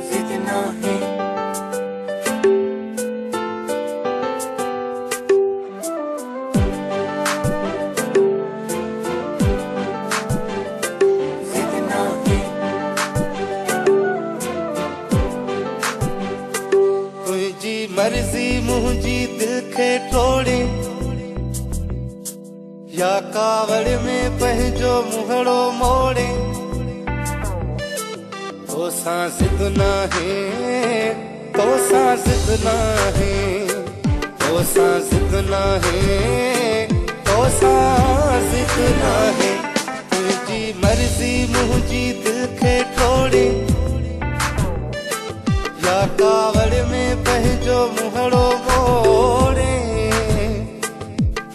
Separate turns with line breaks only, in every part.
जितना है जितना है
तुझी मर्जी मुझी दिल खे टोड़े या कावड़ में पंहिंजो मुहड़ो मोड़े तो सांस ना है तो सांस ना है तो सांस ना है तो सांस ना है तुझी मर्जी मुझी दिल खे टोड़े या कावड़ में पंहिंजो मुहड़ो मोड़े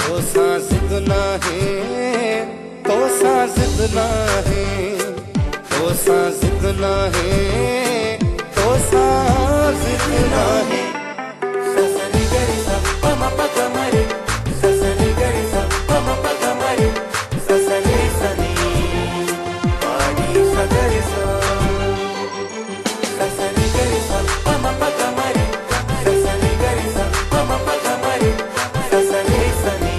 तो सांस ना है तो सांस ना है तो सांस ना है तो सांस ना है
ससनी गरी सा पमा पगा मरे ससनी गरी सा पमा पगा मरे ससनी सनी पानी सगरी सा ससनी गरी सा पमा पगा मरे ससनी गरी सा पमा पगा मरे ससनी सनी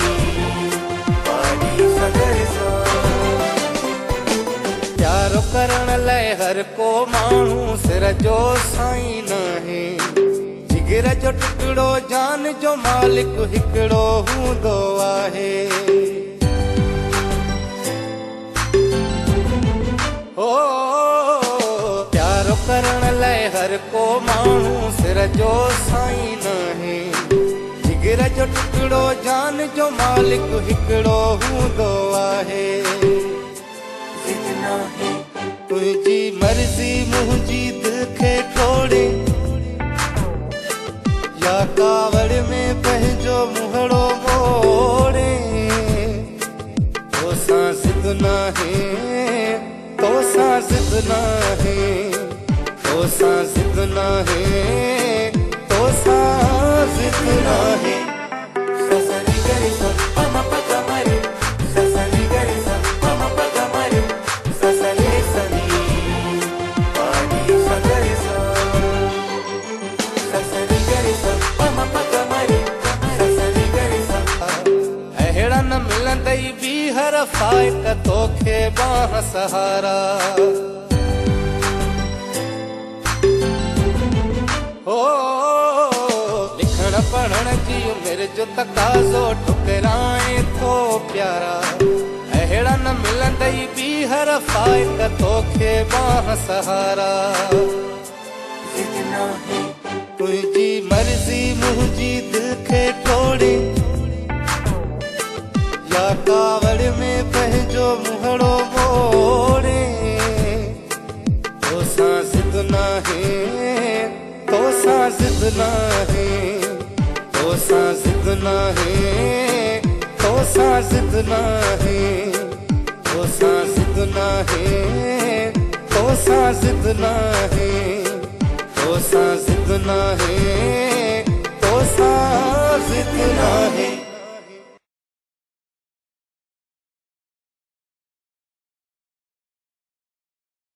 पानी सगरी सा
प्यारो करण लाइ हर को माण्हू सिर जो साईं न है जिगर जो टुकड़ो जान जो मालिक हिकिड़ो हूंदो आहे ओ प्यारो करण लाइ हर को माण्हू सिर जो साईं न है जिगर जो टुकड़ो जान जो मालिक हिकिड़ो हूंदो आहे
जितना है
तुझी मर्जी मुझी दिल खे टोड़े या कावड़ में पंहिंजो मुहड़ो मोड़े तो सांस ना है तो सांस ना है तो सांस ना है तो सांस ना है
ससनी गरी सा पमा पगा मरे ससनी गरी सा पमा पगा मरे ससनी सनी पानी सगरी सा ससनी गरी सा पमा पगा मरे ससनी गरी सा
अहिड़ा न मिलंदई बी हर फाइक तोखे बाह सहारा ओ लिखण पढ़ण जी उमिरि जो तकाज़ो ठुकराए थो प्यारा अहिड़ा न मिलंदई बी हर फाइक तोखे बाह सहारा
जितना है
तुझी मर्जी मुझी दिल खे टोड़े या कावड़ में पंहिंजो मुहड़ो मोड़े तो सांस ना है तो सांस ना है तो सांस ना है तो सांस ना है तो सांस ना है तो सांस ना है तो सांस ना है